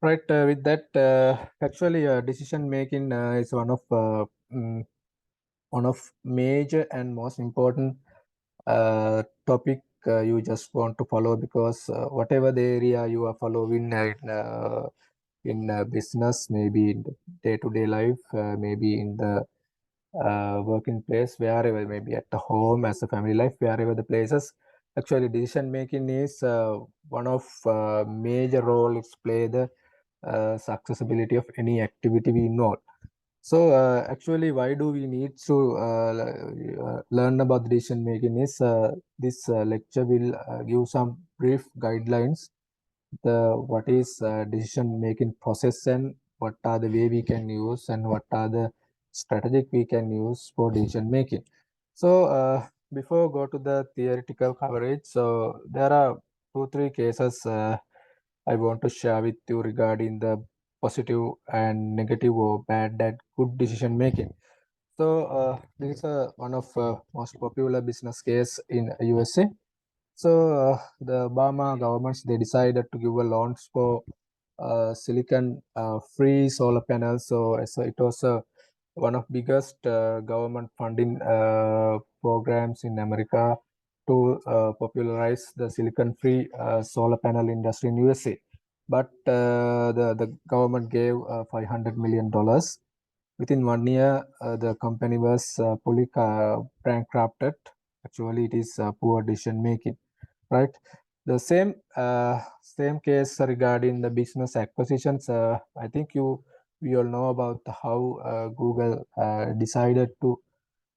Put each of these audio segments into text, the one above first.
Right. With that, actually, decision making is mm, one of major and most important topic you just want to follow, because whatever the area you are following in business, maybe in the day-to-day life, maybe in the working place, wherever, maybe at the home, as a family life, wherever the places, actually decision making is one of major role it's play the successability of any activity we involve. So actually, why do we need to learn about decision making is this lecture will give some brief guidelines, the what is decision making process, and what are the way we can use, and what are the strategic we can use for decision making. So before go to the theoretical coverage, so there are 2-3 cases I want to share with you regarding the positive and negative or bad and good decision making. So this is one of most popular business case in USA. So the Obama governments, they decided to give a loans for silicon free solar panels. So it was one of biggest government funding programs in America to popularize the silicon free solar panel industry in USA. But the government gave $500 million. Within 1 year, the company was fully bankrupted. Actually, it is poor decision making, right? The same case regarding the business acquisitions. I think we all know about how Google decided to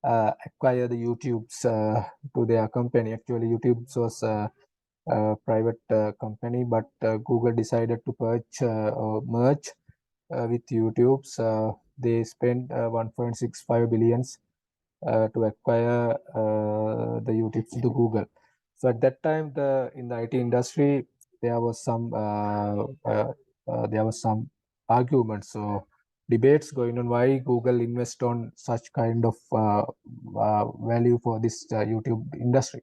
acquire the YouTube's to their company. Actually, YouTube was a private company, but Google decided to merge with YouTube's. They spent 1.65 billions to acquire the YouTube to Google. So at that time, in the IT industry, there was some arguments, so debates going on why Google invest on such kind of value for this YouTube industry,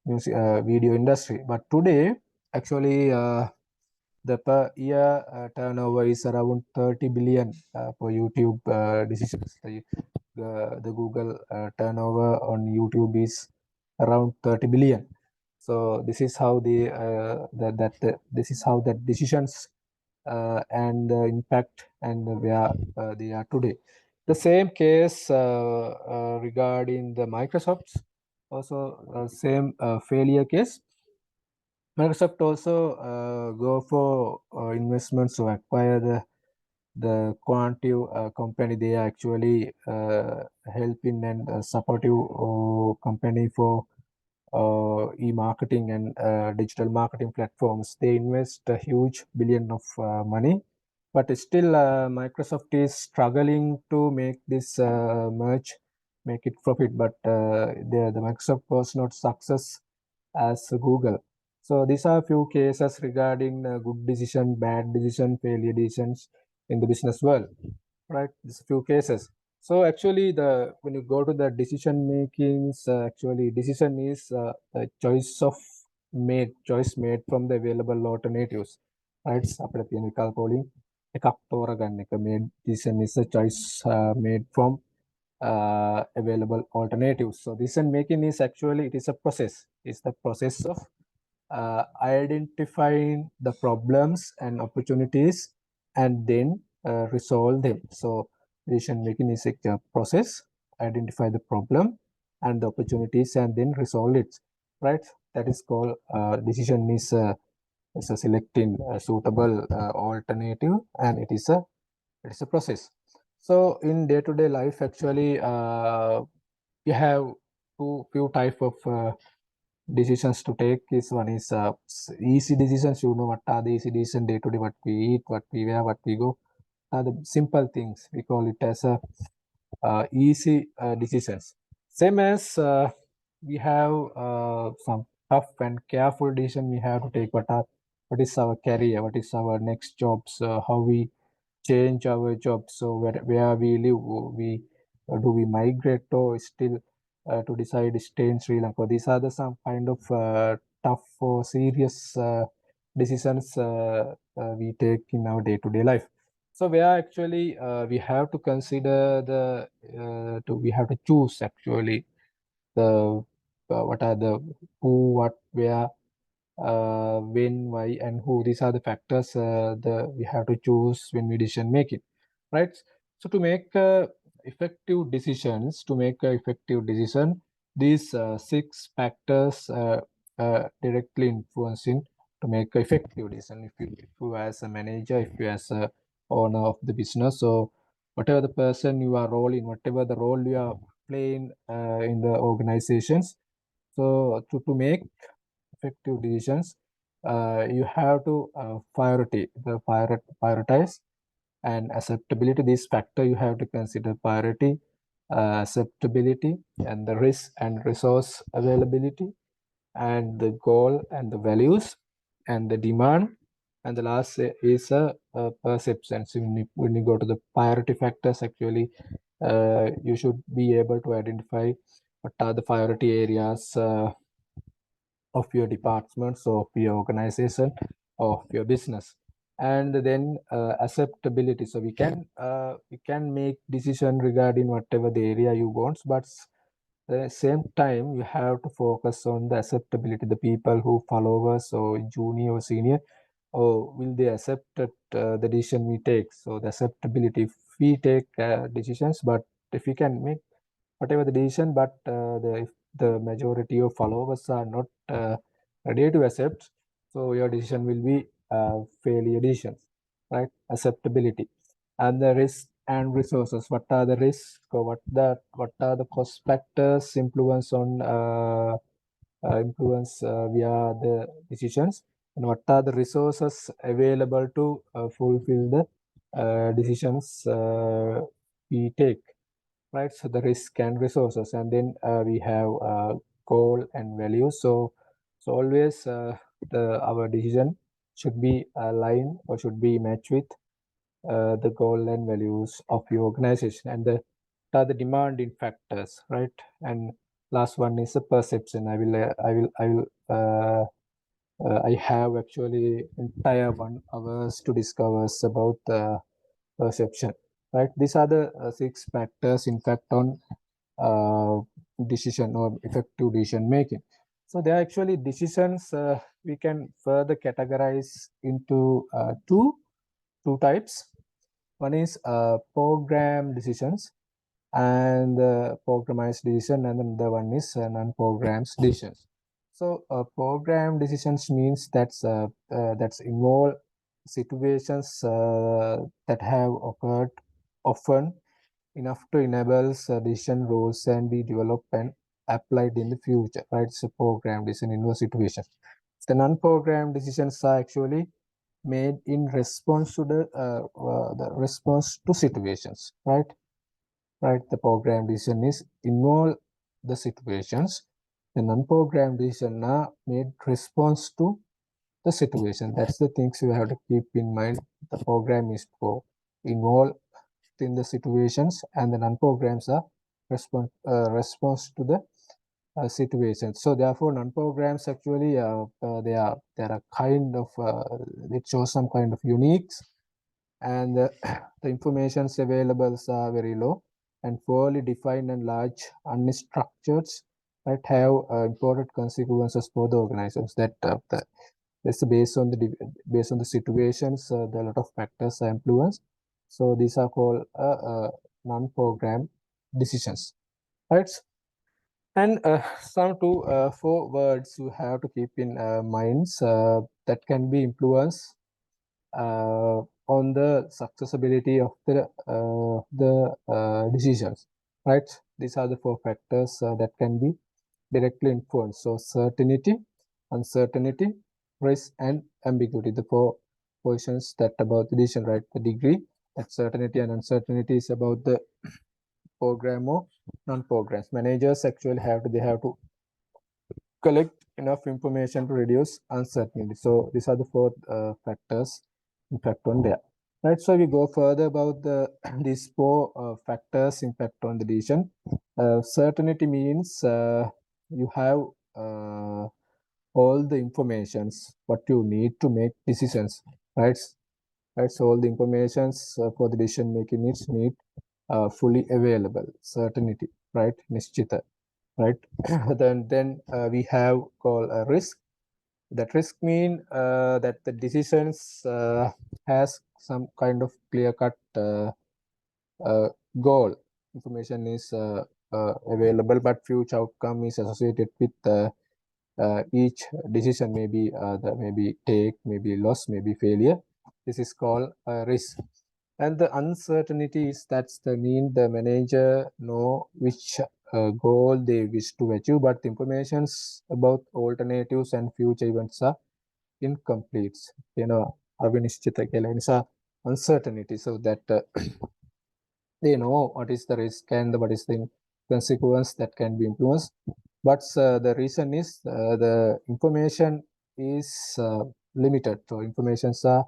video industry. But today, actually, the per year turnover is around 30 billion for YouTube decisions. The Google turnover on YouTube is around 30 billion. So this is how this is how the decisions and the impact and where they are today. The same case regarding the Microsoft's, also same failure case. Microsoft also go for investments to acquire the quantitative company. They are actually helping and supportive company for e-marketing and digital marketing platforms. They invest a huge billion of money, but still Microsoft is struggling to make this merge, make it profit. But the Microsoft was not success as Google. So these are a few cases regarding good decision, bad decision, failure decisions in the business world, right? These few cases. So actually, the when you go to the decision makings, actually decision is a choice made from the available alternatives, right? අපිට තියෙන විකල්ප වලින් එකක් තෝරගන්න එක. Made decision is a choice made from available alternatives. So decision making is actually, it is a process. It's the process of identifying the problems and opportunities and then resolve them. So decision making is a process, identify the problem and the opportunities and then resolve it, right? That is called decision is a selecting a suitable alternative, and it is a process. So in day-to-day life, actually, you have few type of decisions to take. Is one is easy decisions. You know what are the easy decisions day to day? What we eat, what we wear, what we go. Are the simple things. We call it as a easy decisions. Same as we have some tough and careful decision we have to take. What is our career? What is our next jobs? How we change our job? So where we live, we do we migrate or still to decide stay in Sri Lanka? These are the some kind of tough or serious decisions we take in our day-to-day life. So where actually we have to consider we have to choose actually the what are the who, what, where, when, why, and who. These are the factors we have to choose when we decision making, right? So to make effective decisions, to make a effective decision, these six factors directly influencing to make a effective decision. If you as a manager, if you as a owner of the business, so whatever the person you are role in, whatever the role you are playing in the organizations, so to make effective decisions, you have to prioritize and acceptability. This factor you have to consider: priority, acceptability, and the risk and resource availability, and the goal and the values, and the demand, and the last is a perception. So when you go to the priority factors, actually you should be able to identify what are the priority areas of your departments, of your organization, of your business. And then acceptability. So we can make decision regarding whatever the area you want, but at the same time you have to focus on the acceptability. The people who follow us, or junior or senior, or will they accept the decision we take? So the acceptability. If we take decisions, but if we can make whatever the decision, but if the majority of followers are not ready to accept, so your decision will be failure decisions, right? Acceptability. And the risk and resources. What are the risks, or what are the cost factors influence via the decisions, and what are the resources available to fulfill the decisions we take, right? So the risk and resources. And then we have goal and value. So always our decision should be aligned, or should be matched with the goal and values of your organization. And the demanding factors, right? And last one is the perception. I have actually entire 1 hours to discuss about the perception, right? These are the six factors impact on uh, decision or effective decision making. So there are actually decisions we can further categorize into two types. One is program decisions, and programized decision, and then the one is non-programmed decisions. So program decisions means that's involve situations that have occurred often enough to enable decision rules and be developed and applied in the future, right? So program decision in those situations. The non-programmed decisions are actually made in response to the response to situations, right? Right, the program decision is involve the situations. The non-programmed decision are made response to the situation. That's the things you have to keep in mind. The program is for involve in the situations, and the non-programs are response to the situation. So therefore non-programs actually they are kind of it shows some kind of unique, and the informations available are very low and poorly defined and large unstructured, right, have important consequences for the organizations. That's based on the situations. There are a lot of factors are influenced. So these are called non-program decisions, right? And some two four words you have to keep in minds that can be influenced on the successability of the decisions, right? These are the four factors that can be directly influenced. So certainty, uncertainty, risk, and ambiguity. The four positions that about the decision, right? The degree that certainty and uncertainty is about the program or non-programs. Managers actually have to collect enough information to reduce uncertainty. So these are the four factors impact on there. Right. So we go further about these four factors impact on the decision. Certainty means you have all the informations what you need to make decisions, right? Right, so all the informations for the decision making needs need fully available, certainty, right? Nishchita, right? Then we have called a risk. That risk mean that the decisions has some kind of clear cut goal. Information is available, but future outcome is associated with each decision. Maybe the maybe take, maybe loss, maybe failure. This is called risk. And the uncertainty is that's the mean the manager know which goal they wish to achieve, but the informations about alternatives and future events are incomplete. You know, අවිනිශ්චිත කියලා නිසා uncertainty. So that they know what is the risk and what is the consequence that can be influenced. But the reason is the information is limited. So informations are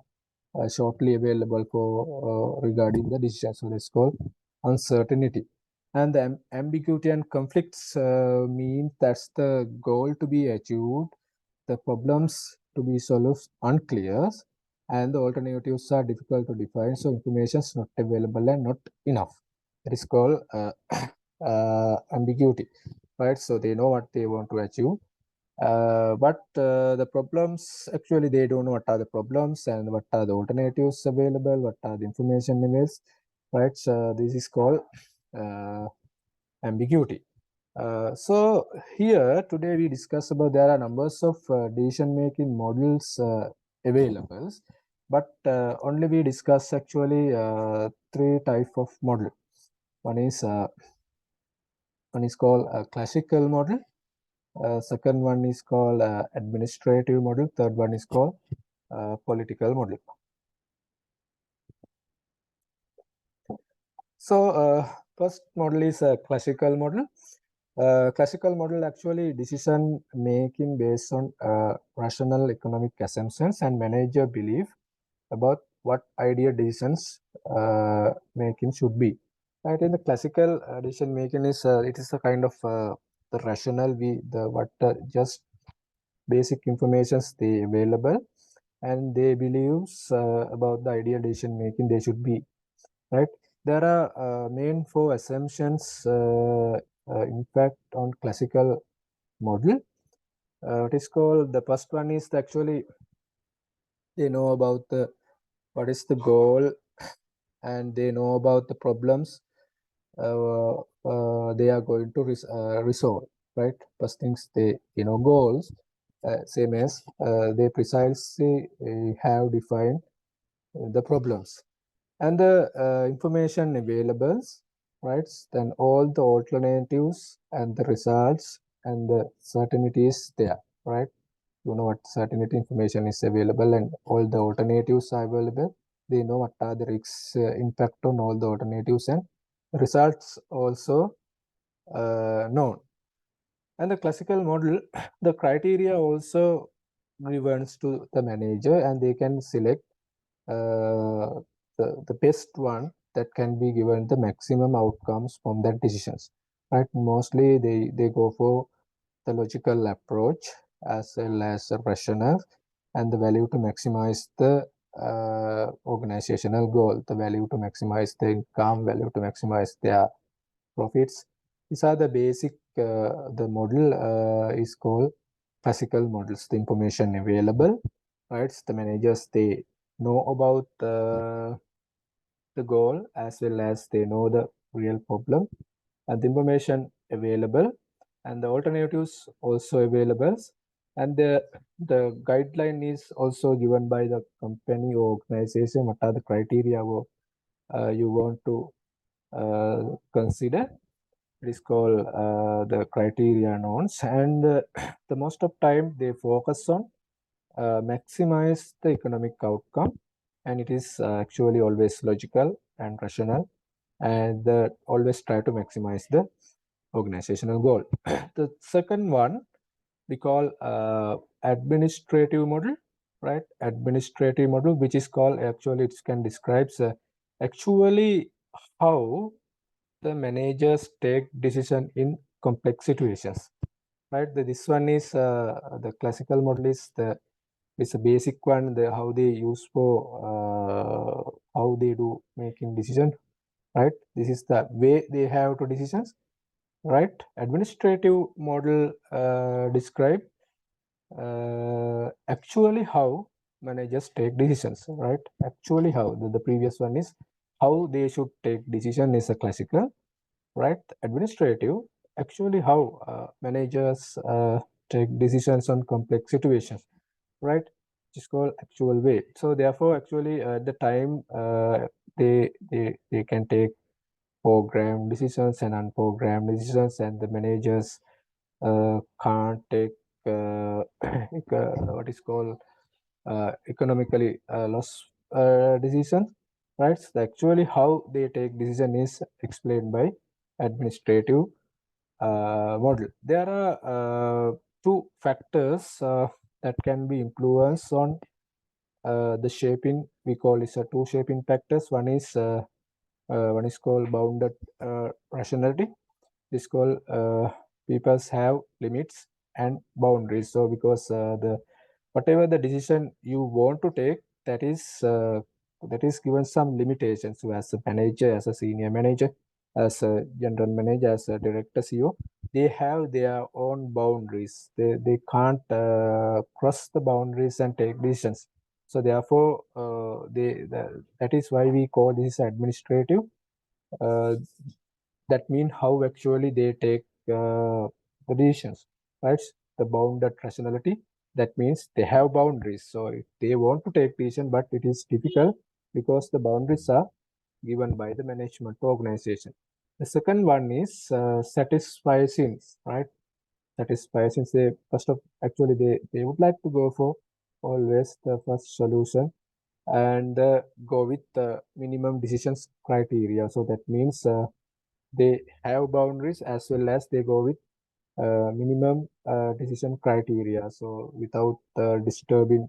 shortly available for regarding the decision. So that's called uncertainty. And the ambiguity and conflicts mean that's the goal to be achieved, the problems to be solved unclear, and the alternatives are difficult to define. So information is not available and not enough. That is called ambiguity, right? So they know what they want to achieve, but the problems actually they don't know what are the problems and what are the alternatives available, what are the information levels, right? So this is called ambiguity. So here today we discuss about there are numbers of decision making models available, but only we discuss actually three type of model. One is called a classical model. Second one is called administrative model. Third one is called political model. So first model is a classical model. Classical model actually decision making based on rational economic assumptions and manager belief about what ideal decisions making should be. Right, in the classical decision making is it is a kind of the rational what just basic informations they available, and they believes about the ideal decision making they should be, right? There are main four assumptions impact on classical model. It is called, the first one is actually they know about the what is the goal, and they know about the problems they are going to resolve, right? First things they goals, same as they precisely have defined the problems and the information available, right? Then all the alternatives and the results and the certainties there, right? You know what certainty information is available and all the alternatives are available. They know what are the risks impact on all the alternatives and results also known. And the classical model, the criteria also governs to the manager, and they can select the best one that can be given the maximum outcomes from their decisions, right? Mostly they go for the logical approach as well as a rational, and the value to maximize the organizational goal, the value to maximize the income, value to maximize their profits. These are the basic, the model is called classical models. The information available, right? The managers, they know about the goal as well as they know the real problem, and the information available and the alternatives also available, and the guideline is also given by the company or organization. What are the criteria you want to consider? It is called the criteria norms, and the most of time they focus on maximize the economic outcome, and it is actually always logical and rational, and always try to maximize the organizational goal. The second one we call administrative model, right? Administrative model, which is called, actually it can describes actually how the managers take decision in complex situations, right? This one is the classical model is the it's a basic one. The how they use for how they do making decision, right? This is the way they have to decisions, right? Administrative model describe actually how managers take decisions, right? Actually how the previous one is how they should take decision is a classical, right? Administrative actually how managers take decisions on complex situations, right? It's called actual way. So therefore actually at the time they can take programmed decisions and unprogrammed decisions, and the managers can't take what is called economically loss decisions, right? So actually how they take decision is explained by administrative model. There are two factors that can be influenced on the shaping. We call it a two shaping factors. One is called bounded rationality. This called peoples have limits and boundaries. So because the whatever the decision you want to take, that is given some limitations. So as a manager, as a senior manager, as a general manager, as a director, CEO, they have their own boundaries. They can't cross the boundaries and take decisions. So therefore, that is why we call this administrative. Uh, that mean how actually they take the decisions, right? The bounded rationality, that means they have boundaries. So if they want to take decision, but it is difficult because the boundaries are given by the management organization. The second one is satisficing, right? Satisficing. They first of actually they would like to go for always the first solution and go with the minimum decisions criteria. So that means they have boundaries as well as they go with minimum decision criteria. So without disturbing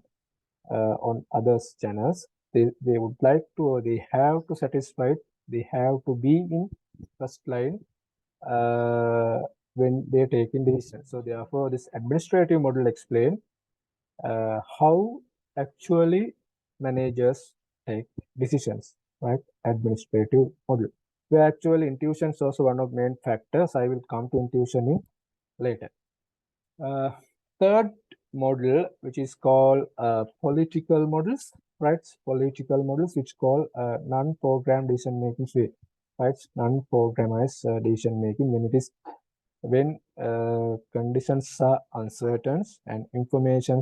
on others channels, they would like to, or they have to satisfy, they have to be in first line uh, when they're taking decisions. So therefore this administrative model explain how actually managers take decisions, right? Administrative model. Where actually intuition is also one of main factors. I will come to intuition in later. Uh, Third model, which is called political models, right? Political models, which call non-programmed decision making way, right? Non-programmized decision making when it is when conditions are uncertain and information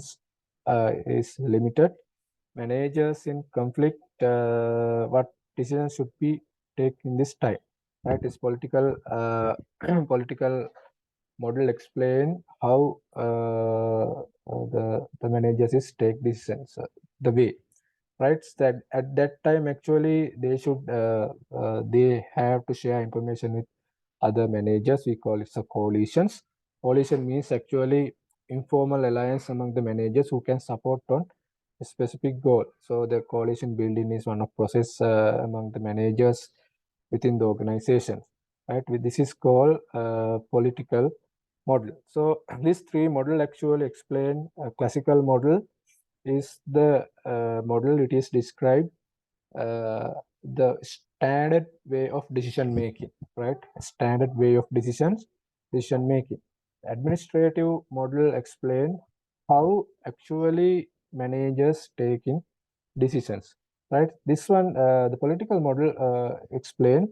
is limited. Managers in conflict, what decisions should be taken this time, right? Is political political model explain how the managers is take decisions the way, right? That at that time actually they should they have to share information with other managers. We call it a coalitions. Coalition means actually informal alliance among the managers who can support on a specific goal. So the coalition building is one of process among the managers within the organization, right? This is called political model. So these three model actually explain a classical model is the model. It is described uh, the standard way of decision making, right? Standard way of decision making. Administrative model explain how actually managers taking decisions, right? This one, the political model explain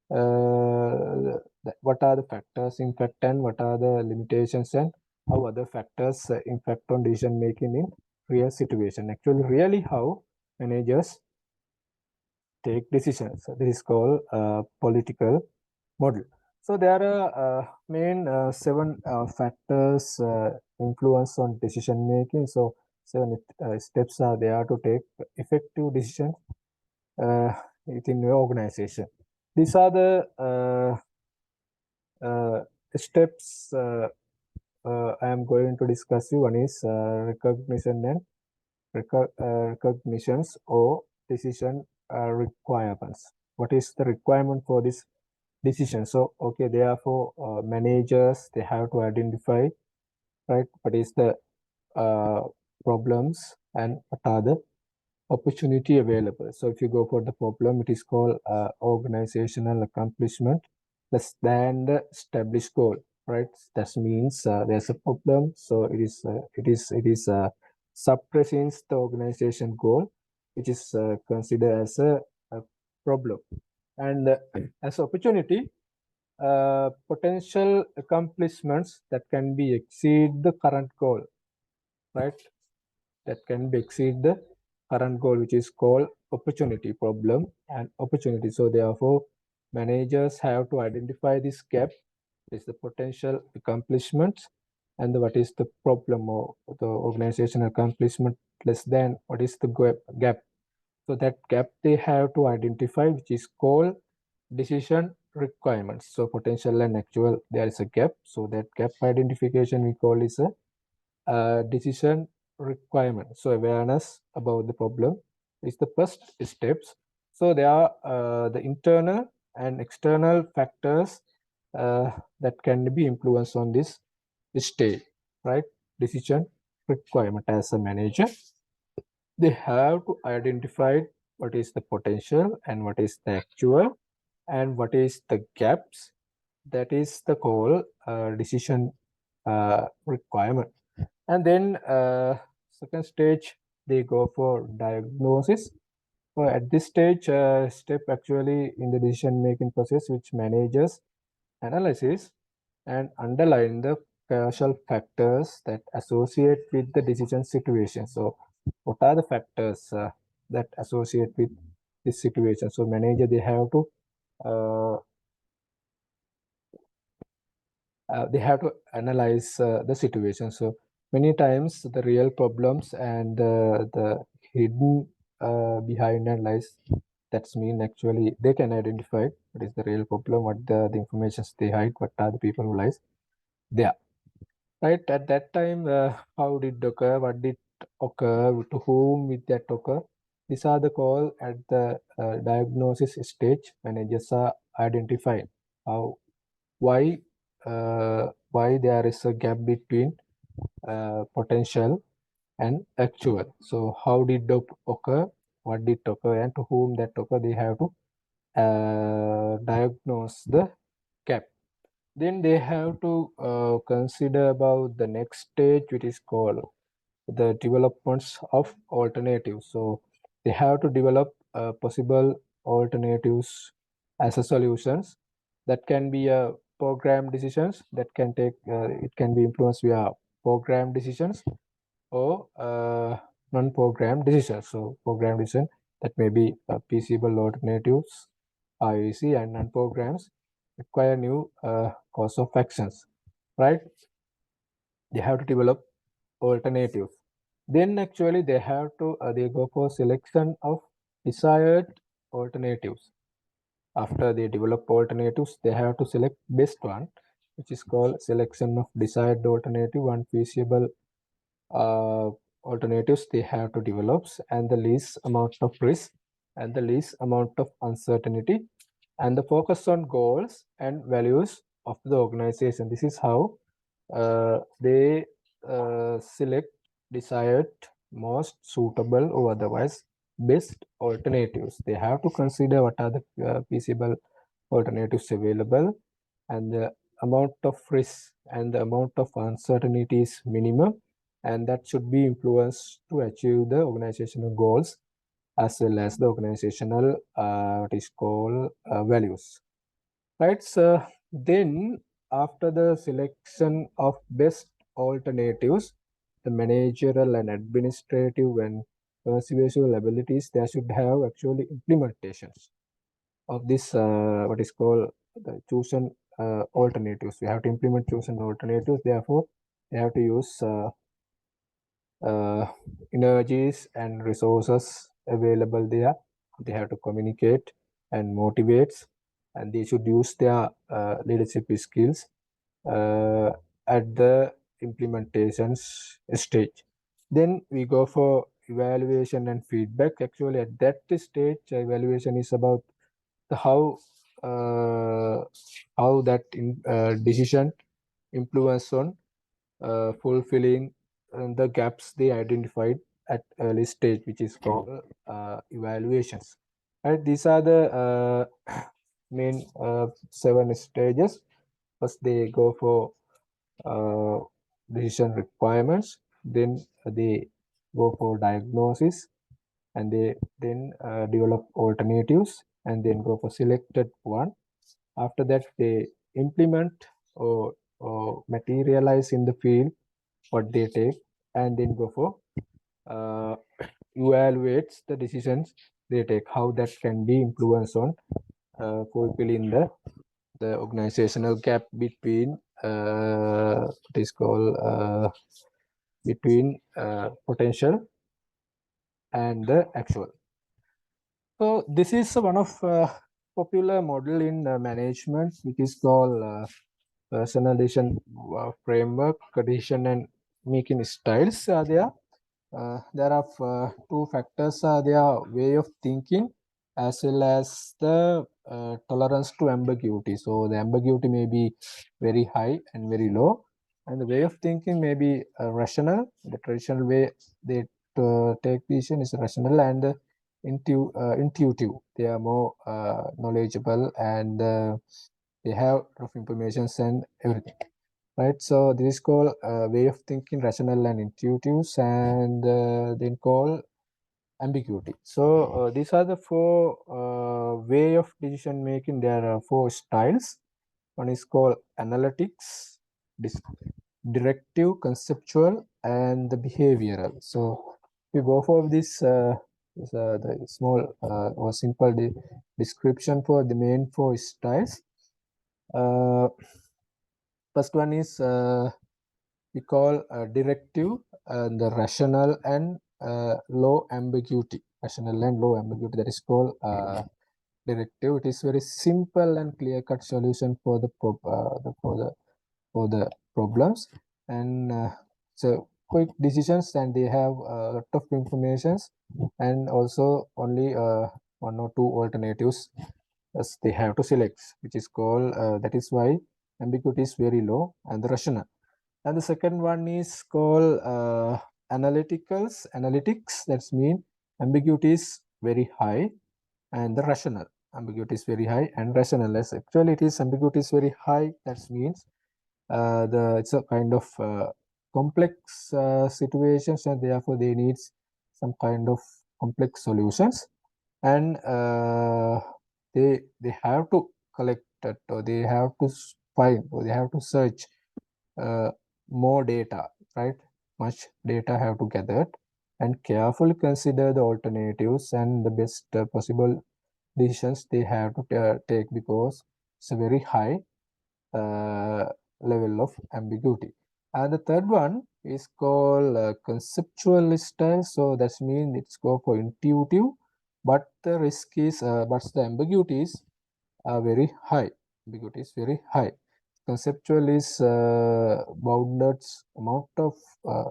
what are the factors impact and what are the limitations and how other factors impact on decision making in real situation. Actually, really how managers take decisions. So this is called political model. So there are main seven factors influence on decision making. So seven steps are there to take effective decision uh, within your organization. These are the steps I am going to discuss you. One is recognition and recognitions or decision requirements. What is the requirement for this decision? So, okay, therefore, managers, they have to identify right? What is the problems and what are the opportunity available. So if you go for the problem, it is called organizational accomplishment less than the established goal, right? That means there's a problem, so it is suppressing the organization goal, which is considered as a problem. And as opportunity, potential accomplishments that can be exceed the current goal, right? That can be exceed the current goal, which is called opportunity. Problem and opportunity. So therefore, managers have to identify this gap, is the potential accomplishments, and what is the problem or the organizational accomplishment less than what is the gap. So that gap they have to identify, which is called decision requirements. So potential and actual, there is a gap. So that gap identification we call is a decision requirement. So awareness about the problem is the first steps. So there are the internal and external factors that can be influenced on this stage, right? Decision requirement. As a manager, they have to identify what is the potential and what is the actual and what is the gaps. That is the call decision requirement. And then second stage, they go for diagnosis. So at this stage, step actually in the decision making process, which manages analysis and underline the causal factors that associate with the decision situation. So what are the factors that associate with this situation? So manager, uh, they have to analyze the situation. So many times the real problems and the hidden behind and lies, that's mean actually they can identify what is the real problem, what the information they hide, what are the people who lies there, right? At that time, how did occur, what did occur, to whom with that occur, these are the call at the diagnosis stage. Managers are identifying how, why there is a gap between potential and actual. So how did it occur, what did occur, and to whom that occur, they have to diagnose the gap. Then they have to consider about the next stage, which is called the developments of alternatives. So they have to develop possible alternatives as a solutions. That can be a program decisions that can take, it can be influenced via program decisions or non-program decisions. So program decision, that may be feasible alternatives are easy, and non-programs require new course of actions, right? They have to develop alternatives. Then actually they have to they go for selection of desired alternatives. After they develop alternatives, they have to select best one, which is called selection of desired alternative. One feasible uh, alternatives they have to develop, and the least amount of risk and the least amount of uncertainty, and the focus on goals and values of the organization. This is how they select desired most suitable or otherwise best alternatives. They have to consider what are the feasible alternatives available, and the amount of risk and the amount of uncertainty is minimum, and that should be influenced to achieve the organizational goals as well as the organizational what is called values, right? So then after the selection of best alternatives, the managerial and administrative and persuasive abilities, they should have actually implementations of this what is called the chosen alternatives. We have to implement chosen alternatives. Therefore, they have to use uh, energies and resources available there. They have to communicate and motivate, and they should use their leadership skills uh, at the implementations stage. Then we go for evaluation and feedback. Actually, at that stage, evaluation is about the uh, how that decision influence on fulfilling the gaps they identified at early stage, which is called evaluations. Right? These are the main 7 stages. First, they go for uh, decision requirements. Then they go for diagnosis, and they then develop alternatives, and then go for selected one. After that, they implement or materialize in the field what they take, and then go for uh, evaluates the decisions they take, how that can be influenced on fulfilling the organizational gap between what is called between potential and the actual. So this is one of popular model in management, which is called personalization framework, decision and making styles are there. There are two factors are their way of thinking as well as the tolerance to ambiguity. So the ambiguity may be very high and very low, and the way of thinking may be rational. The traditional way they take decision is rational and intuitive. They are more knowledgeable, and they have lot of information and everything. Right, so this is called way of thinking, rational and intuitive, and then called ambiguity. So these are the 4 way of decision making. There are 4 styles. One is called analytics, directive, conceptual, and the behavioral. So we go for the small or simple description for the main 4 styles. First one is we call directive, the rational and low ambiguity. Rational and low ambiguity, that is called directive. It is very simple and clear cut solution for the problems, and so quick decisions, and they have a lot of informations, and also only 1 or 2 alternatives as they have to select, which is called that is why ambiguity is very low and the rational. And the second one is called analytics. That's mean ambiguity is very high and the rational. Ambiguity is very high and rational. As actually it is ambiguity is very high. That means it's a kind of complex situations, and therefore they need some kind of complex solutions, and they have to collect it, or they have to find, or they have to search uh, more data, right? Much data have to gather and carefully consider the alternatives and the best possible decisions they have to take, because it's a very high uh, level of ambiguity. And the third one is called conceptual style. So that means it's go for intuitive, but the risk is, but the ambiguity is very high. Ambiguity is very high. Conceptual is bounded amount of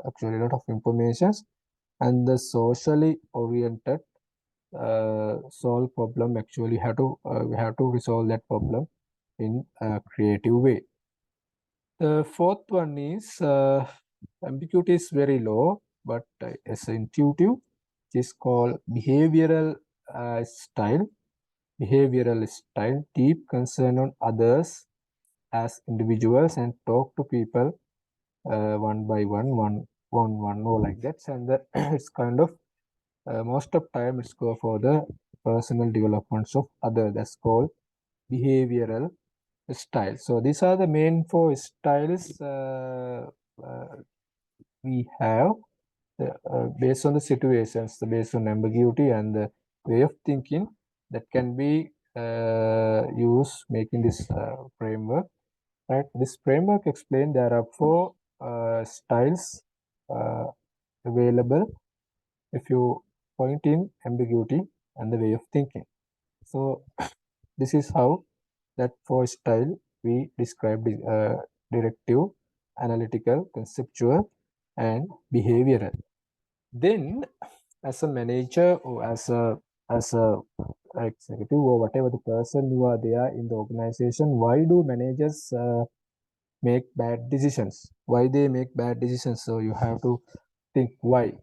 actually a lot of informations, and the socially oriented solve problem, actually have to we have to resolve that problem in a creative way. The fourth one is ambiguity is very low, but it's intuitive, which is called behavioral style. Behavioral style, deep concern on others as individuals, and talk to people one by one, or like that. And it's kind of most of time it's go for the personal developments of other. That's called behavioral style. So these are the main 4 styles uh, we have based on the situations, based on ambiguity and the way of thinking that can be used making this framework. Right, this framework explained there are 4 styles uh, available if you point in ambiguity and the way of thinking. So this is how that 4 style we described: directive, analytical, conceptual, and behavioral. Then, as a manager or as a executive or whatever the person you are there in the organization, why do managers make bad decisions. Why they make bad decisions? So you have to think why,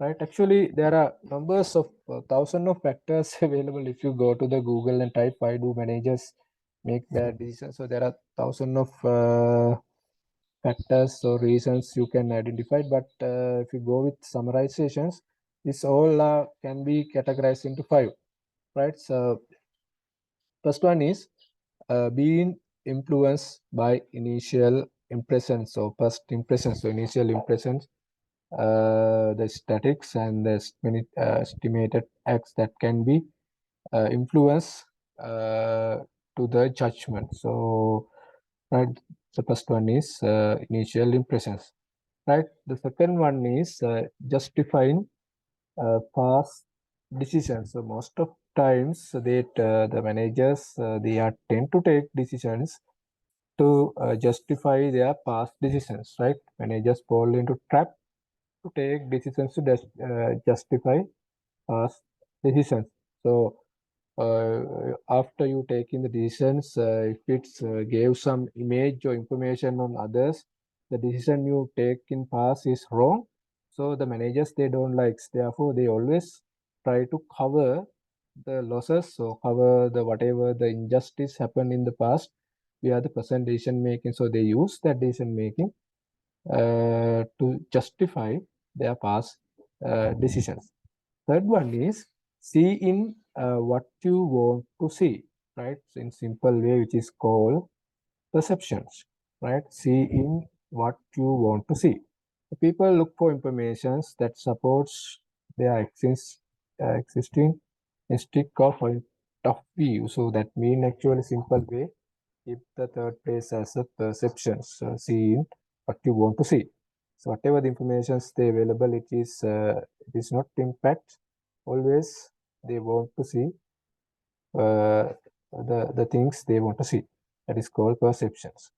right? Actually, there are numbers of thousands of factors available. If you go to the Google and type why do managers make bad decisions, so there are thousands of factors or reasons you can identify. But if you go with summarizations, this all can be categorized into five, right? So first one is being influenced by initial impressions. So first impressions, so initial impressions, the statics and the estimated acts that can be influence to the judgment. So, right, the first one is initial impressions. Right, the second one is justifying past decisions. So most of times that the managers they are tend to take decisions to justify their past decisions. Right, managers fall into trap to take decisions to justify past decisions. So after you taking the decisions, if it's gave some image or information on others, the decision you take in past is wrong. So the managers they don't like. Therefore, they always try to cover the losses, so cover the whatever the injustice happened in the past via the present decision making. So they use that decision making to justify their past decisions. Third one is see in what you want to see, right? So in simple way, which is called perceptions, right? See in what you want to see. The people look for informations that supports their existing instinct or point of view. So that mean actually simple way. Keep the third place as a perceptions, see in what you want to see. So whatever the information is available, it is not impact. Always they want to see the things they want to see. That is called perceptions.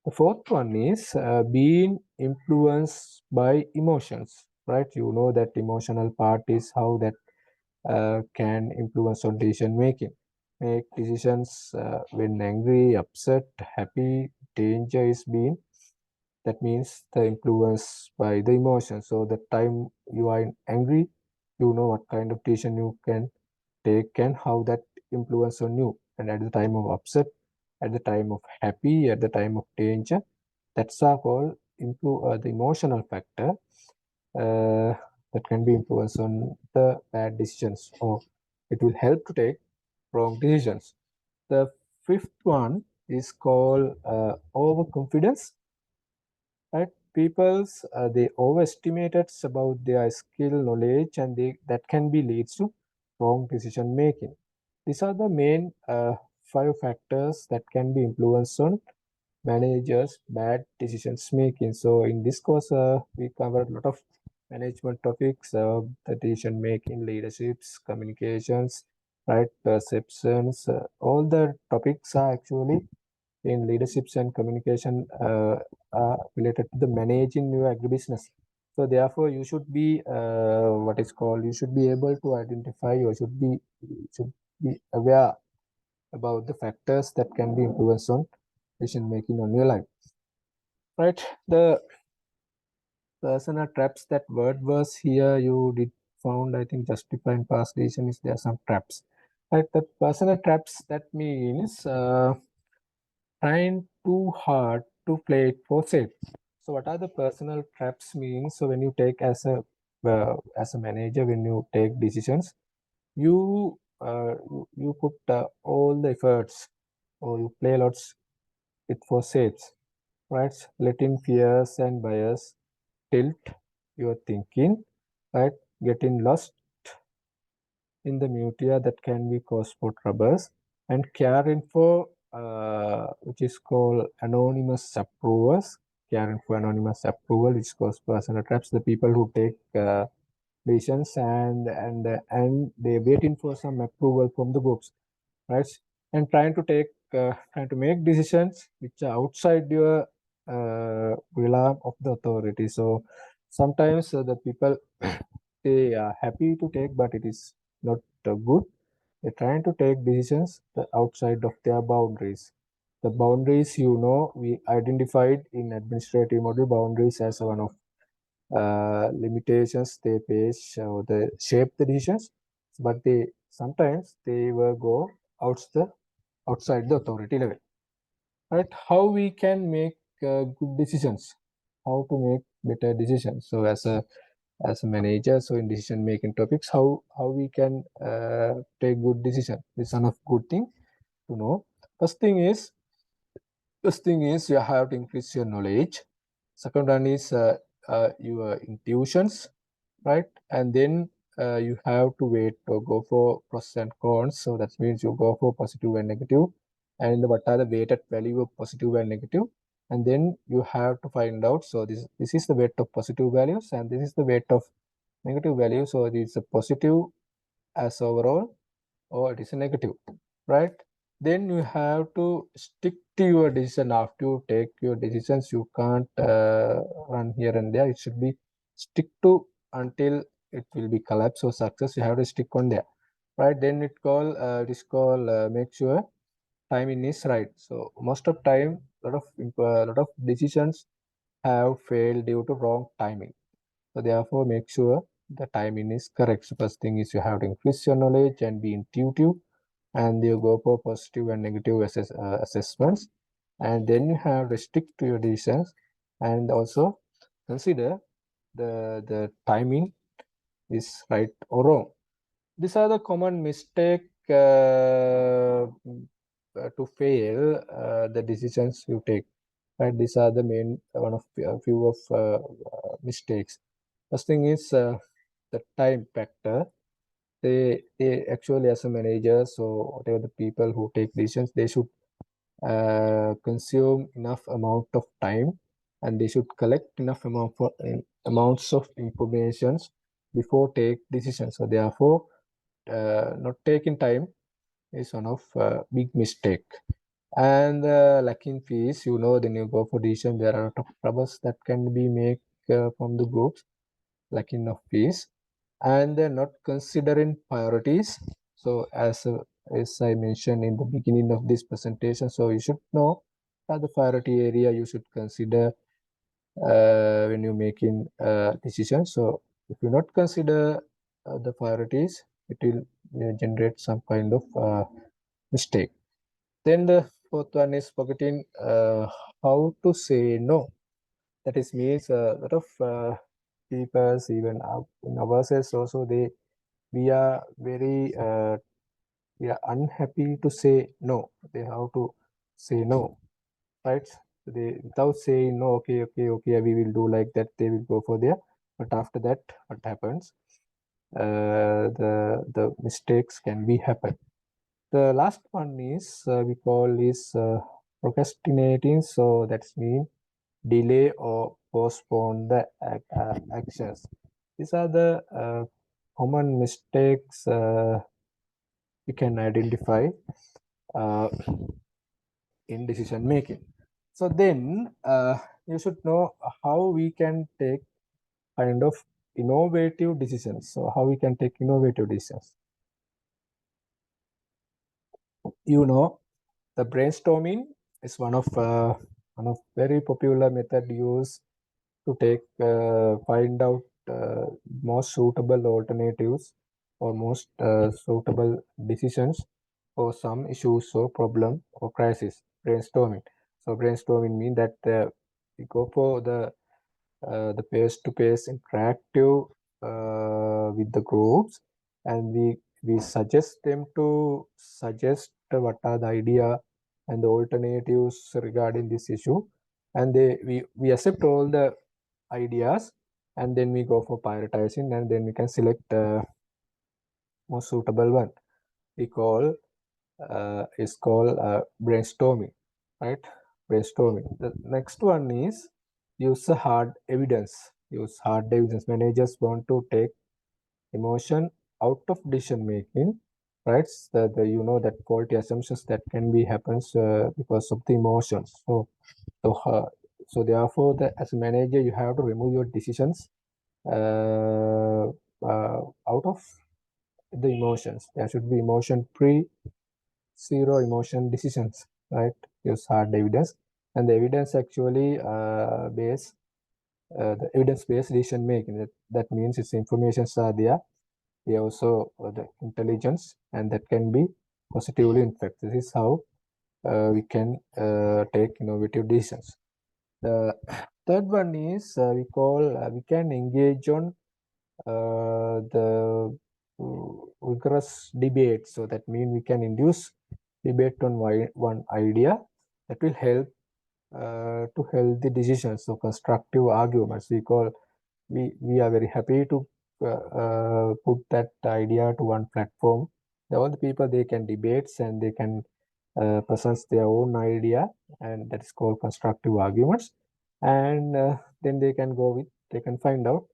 The fourth one is being influenced by emotions, right? You know that emotional part is how that can influence on decision making. Make decisions when angry, upset, happy, danger is being. That means the influence by the emotion. So the time you are angry, you know what kind of decision you can take and how that influence on you. And at the time of upset, at the time of happy, at the time of danger, that's called the emotional factor that can be influenced on the bad decisions, or it will help to take wrong decisions. The fifth one is called overconfidence, right? People's they overestimated about their skill, knowledge, and that can be leads to wrong decision making. These are the main five factors that can be influenced on managers' bad decisions making. So in this course, we covered a lot of management topics, the decision making, leaderships, communications, right, perceptions. All the topics are actually in leaderships and communication related to the managing your agribusiness. So therefore, you should be what is called. You should be able to identify. You should be aware about the factors that can be influenced on decision making on your life. Right. The personal traps, that word was here. You did found, I think, justifying past decision is there some traps. Right. The personal traps, that means trying too hard to play it for safe. So what are the personal traps means? So when you take as a manager, when you take decisions, you put all the efforts, or you play lots it for safes, right? Letting fears and bias tilt your thinking, right? Getting lost in the media that can be cause for troubles, and care info, which is called anonymous approvers. Care info anonymous approval, which cause personal traps. The people who take decisions and they're waiting for some approval from the groups, right? And trying to make decisions which are outside your realm of the authority. So sometimes the people they are happy to take, but it is not good. They're trying to take decisions outside of their boundaries. The boundaries, we identified in administrative model boundaries as one of limitations they face or they shape the decisions, but they sometimes they will go outside the authority level. Right? How we can make good decisions, how to make better decisions. So as a manager, so in decision making topics, how we can take good decision. This is one of good thing to know. First thing is you have to increase your knowledge. Second one is your intuitions, right? And then you have to wait or go for pros and cons. So that means you go for positive and negative, and what are the weighted value of positive and negative, and then you have to find out. So this is the weight of positive values, and this is the weight of negative value. So this is a positive as overall, or it is a negative, right? Then you have to stick to your decision after you take your decisions. You can't run here and there. It should be stick to until it will be collapse or success. You have to stick on there, right? Then it is called make sure timing is right. So most of time, lot of decisions have failed due to wrong timing. So therefore, make sure the timing is correct. So first thing is you have to increase your knowledge and be intuitive, and you go for positive and negative assessments, and then you have to stick to your decisions, and also consider the timing is right or wrong. These are the common mistake to fail the decisions you take. Right, these are the main one of a few of mistakes. First thing is the time factor. They actually, as a manager, so whatever the people who take decisions, they should consume enough amount of time, and they should collect enough amounts of informations before take decisions. So therefore, not taking time is one of big mistake. And lacking fees, then you go for decision, there are a lot of troubles that can be made from the groups, lacking of fees, and they're not considering priorities. So as I mentioned in the beginning of this presentation, so you should know the priority area you should consider when you're making decisions. So if you not consider the priorities, it will generate some kind of mistake. Then the fourth one is forgetting how to say no. That is means a lot of people, even in ourselves also, we are very we are unhappy to say no. They have to say no, right? They without saying no, okay, we will do like that. They will go for there, but after that, what happens? The mistakes can be happen. The last one is we call is procrastinating. So that's mean delay or postpone the actions. These are the common mistakes you can identify uh, in decision making. So then you should know how we can take kind of innovative decisions. So how we can take innovative decisions. The brainstorming is one of very popular method used to take find out most suitable alternatives or most suitable decisions for some issues or problem or crisis. Brainstorming. So brainstorming means that we go for the face-to-face interactive with the groups, and we suggest them to suggest what are the idea and the alternatives regarding this issue, and we accept all the ideas, and then we go for prioritizing, and then we can select most suitable one. We call is called brainstorming, right? Brainstorming. The next one is use a hard evidence. Use hard evidence. Managers want to take emotion out of decision making, right? That faulty assumptions that can be happens because of the emotions. So, uh, so therefore, as a manager, you have to remove your decisions uh, out of the emotions. There should be emotion free, zero emotion decisions, right? use hard evidence, and the evidence actually base the evidence-based decision making. That means its informations are there. We also the intelligence, and that can be positively infect. This is how we can take innovative decisions. The third one is we can engage on the vigorous debate. So that means we can induce debate on one idea that will help to healthy decisions. So constructive arguments. We are very happy to put that idea to one platform. All the people, they can debates and they can present their own idea, and that is called constructive arguments. And then they can find out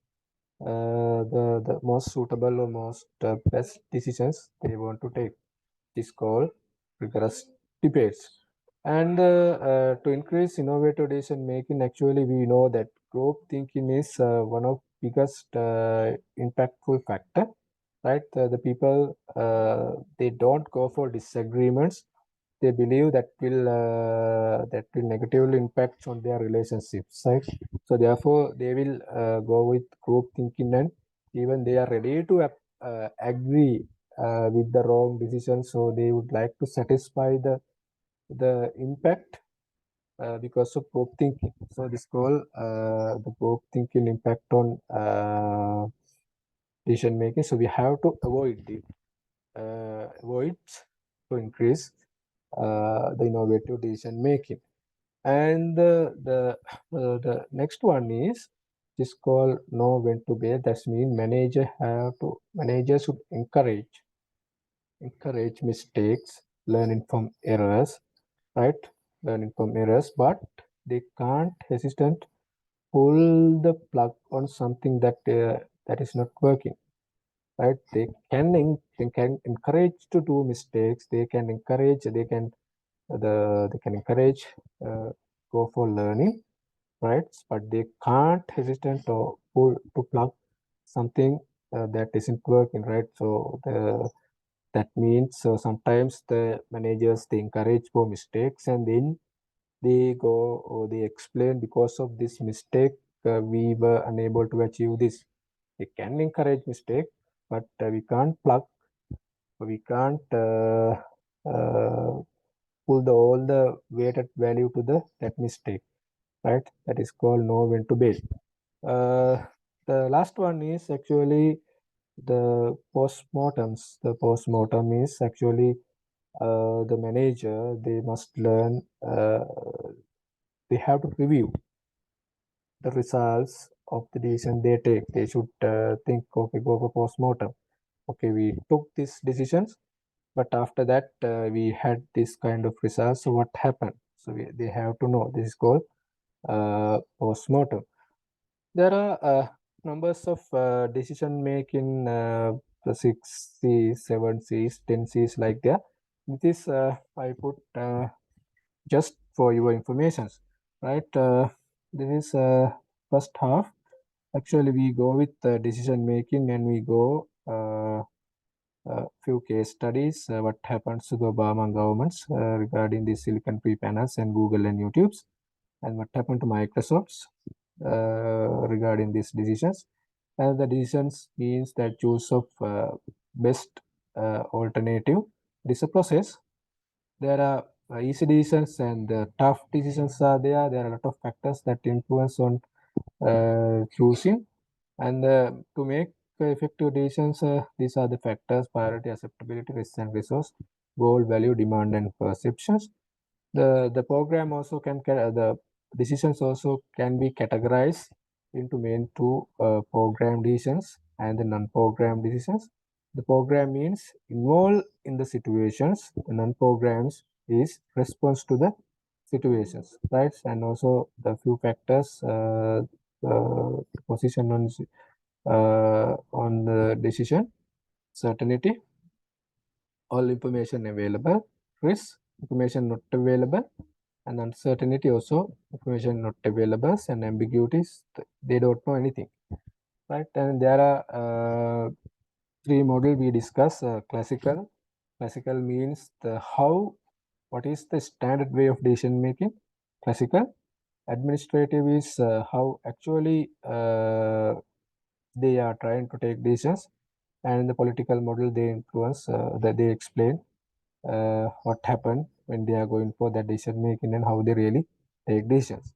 the most suitable or most best decisions they want to take. Is called rigorous debates. And to increase innovative decision making, actually we know that group thinking is one of biggest impactful factor, right? The people, they don't go for disagreements. They believe that will negatively impact on their relationships, right? So therefore they will go with group thinking, and even they are ready to agree with the wrong decision. So they would like to satisfy the impact because of group thinking. So this called the group thinking impact on decision making. So we have to avoid to increase the innovative decision making. And the next one is called know when to bail. That means manager should encourage mistakes, learning from errors, right? Learning from errors, but they can't hesitant pull the plug on something that is not working, right? They can encourage to do mistakes. They can encourage uh, go for learning, right? But they can't hesitant to pull to plug something that isn't working, right? So that means sometimes the managers, they encourage for mistakes, and then they go or they explain, because of this mistake we were unable to achieve this. They can encourage mistake, but we can't pull all the weighted value to that mistake, right? That is called know when to bail. The last one is actually the postmortems. The postmortem is actually the manager, they must learn, they have to review the results of the decision they take. They should think, okay, go for postmortem. Okay, we took these decisions, but after that we had this kind of results. So what happened? So they have to know. This is called postmortem. There are numbers of decision making, the 6 C's, 7 C's, 10 C's, like that. This is I put just for your information, right? This is first half. Actually, we go with decision making, and we go few case studies. What happens to the Obama governments regarding the Silicon Free panels and Google and YouTube's, and what happened to Microsoft's regarding these decisions. And the decisions means that choose of best alternative. It is a process. There are easy decisions and tough decisions are there. There are a lot of factors that influence on choosing. And to make effective decisions, these are the factors: priority, acceptability, risk and resource, goal, value, demand, and perceptions. The program also the decisions also can be categorized into main two program decisions and the non-program decisions. The program means involved in the situations. The non-programs is response to the situations, right? And also the few factors, position on the decision, certainty, all information available, risk, information not available, and uncertainty also, information not available, and ambiguities, they don't know anything, right? And there are three model we discuss. Classical means the how What is the standard way of decision making? Classical. Administrative is how actually they are trying to take decisions, and in the political model they influence that they explain what happened when they are going for that decision making and how they really take decisions.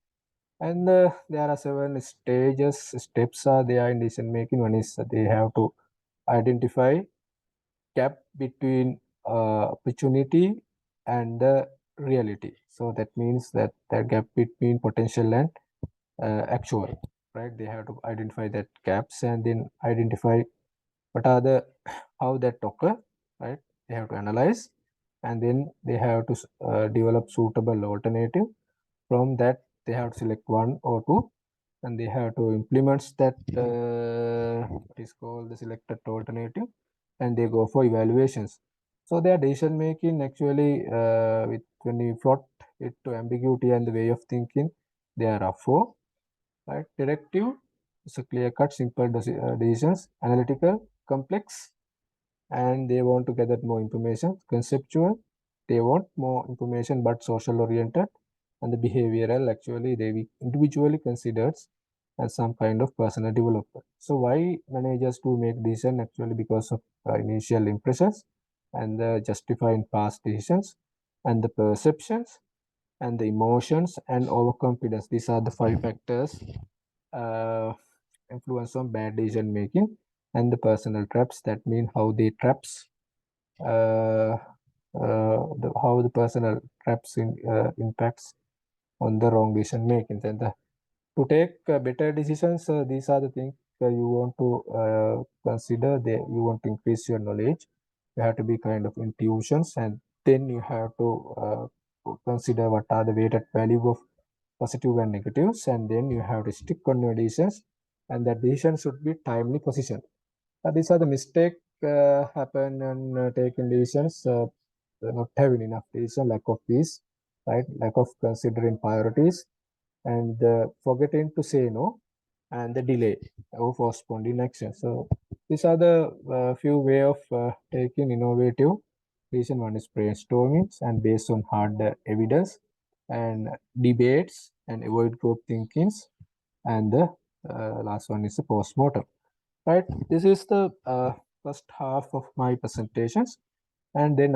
And there are seven steps are there in decision making. One is they have to identify gap between opportunity and the reality. So that means that the gap between potential and actual, right? They have to identify that gaps and then identify what are the how that occur, right? They have to analyze, and then they have to develop suitable alternative. From that they have to select one or two, and they have to implement that what is called the selected alternative, and they go for evaluations. So their decision making actually when you plot it to ambiguity and the way of thinking, there are four, right? Directive is a clear cut simple decisions. Analytical, complex, and they want to gather more information. Conceptual, they want more information but social oriented. And the behavioral, actually they be individually considered as some kind of personal development. So why managers do make decision? Actually because of initial impressions and the justifying past decisions and the perceptions and the emotions and overconfidence. These are the five factors uh, influence on bad decision making. And the personal traps, that mean how they traps uh, how the personal traps impacts on the wrong decision making. And to take better decisions, these are the things you want to consider. You want to increase your knowledge. You have to be kind of intuitions, and then you have to consider what are the weighted value of positive and negatives, and then you have to stick on your decisions, and that decision should be timely positioned. These are the mistake happen and taking decisions, not having enough decision, lack of peace, right? Lack of considering priorities, and forgetting to say no, and the delay or postponing action. So these are the few way of taking innovative decision. One is brainstorming and based on hard evidence, and debates and avoid group thinkings, and the last one is the postmortem. Right. This is the first half of my presentations, and then